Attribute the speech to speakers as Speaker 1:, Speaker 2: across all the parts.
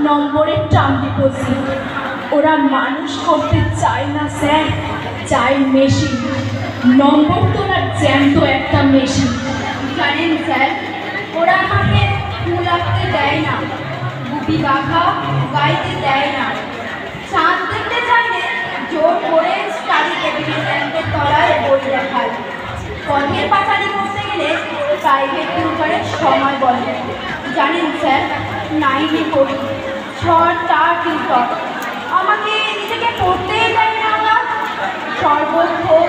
Speaker 1: নম্বরের term deposit. ওরা মানুষ করতে চায় না স্যার, চায় মেশিন। নম্বর তোলার জ্যান্ত একটা মেশিন।
Speaker 2: জানেন স্যার, ওরা আমাকে ফুল আঁকতে দেয় না, গুপি বাঘা গাইতে দেয় না, চাঁদ দেখতে চাইলে জোর করে স্টাডি টেবিলের ল্যাম্পের তলায় বই দেখায়। পথের পাঁচালি করতে গেলে প্রাইভেট টিউটরের সময় বলে। জানেন স্যার, 9-এ পড়ি, 6টা টিউটর আমাকে নিজেকে পড়তেই দেয় না। ওরা সর্বক্ষণ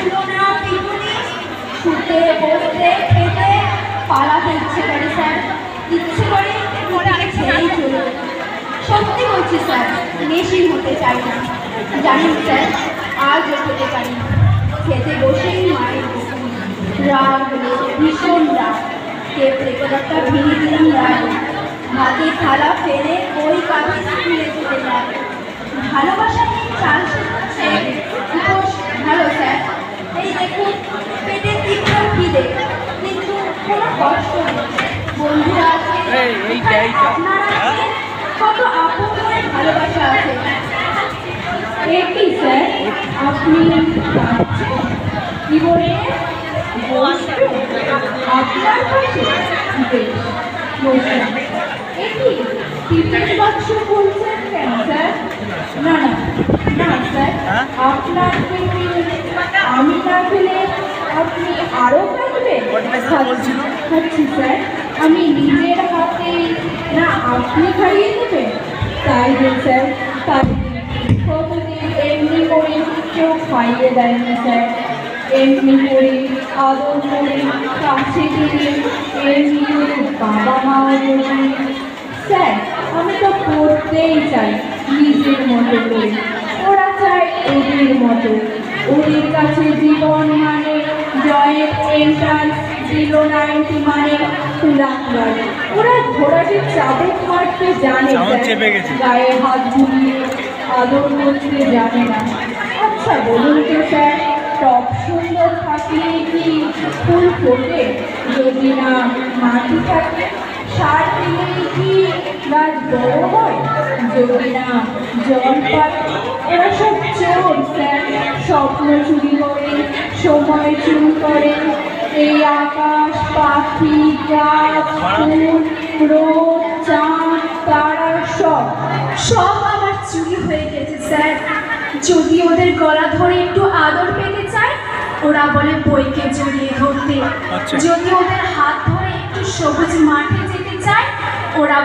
Speaker 2: তুলনা পিটুনি, শুতে বসতে খেতে পালাতে ইচ্ছে করে স্যার, ইচ্ছে করে ছেড়েই চলে। সত্যি বলছি স্যার, মেশিন হতে চাই না। জানেন স্যার, আজও খেতে পারি না। খেতে বসেই মায়ের বকুনি, রাগ হলে ভীষণ রাগ, কেপড়ে কোদারটা ভেঙে দিলাম রাগ। হাতে থালা ফেলে ওই কাঁধে স্কুলে চলে যায়। ভালোবাসা নিয়ে চাল শিখছে উপোস ভালো স্যার। এই দেখুন, পেটে তীব্র খিদে, কিন্তু কোনো কষ্ট নেই। বন্ধুরা আছে, আপনারা আছেন, কত আপন করে ভালোবাসা আছে।
Speaker 1: একই স্যার, আপনি কি বলে আপনার পাশে? বেশ, বসুন। একই টিফিন বাক্স বলছেন কেন স্যার? না না না স্যার, আপনার টিফিন আমি না খেলে আপনি আরও থাকবেন? খাচ্ছি স্যার, আমি নিজের হাতে। না আপনি খাইয়ে দেবেন? তাই দিন স্যার, তাই কতদিন এমনি করে কেউ খাইয়ে দেয়নি স্যার। এমনি করে আদর করে কাছে দিয়ে এমনি করে বাবা মাও বলবেন। স্যার, আমি তো পড়তেই চাই নিজের মতো করে, ওরা চায় ওদের মতো। ওদের কাছে জীবন মানে জয়েন্ট এন্ট্রান্স, 090 মানে লাখবার। ওরা ঘোড়াটির চাবুক মারতে জানে, গায়ে হাত বুলিয়ে আদর করতে জানে না। আচ্ছা বলুন তো স্যার, টপ সুন্দর থাকলে কি ফুল ফোটে? যদি না মাটি থাকে, সার দিলেই কি গাছ বড় হয়? যদি না জল পায়? ওরা সব চোর স্যার, স্বপ্ন চুরি করে, সময় চুরি করে। এই আকাশ, পাখি, গাছ, ফুল, রোদ, চাঁদ, তারা সব সব আমার চুরি হয়ে গেছে স্যার। যদি ওদের গলা ধরে একটু আদর পেতে চায়, ওরা বলে বইকে জড়িয়ে ধরতে। যদি ওদের হাত ধরে একটু সবুজ মাঠে যেতে চায়, ওরা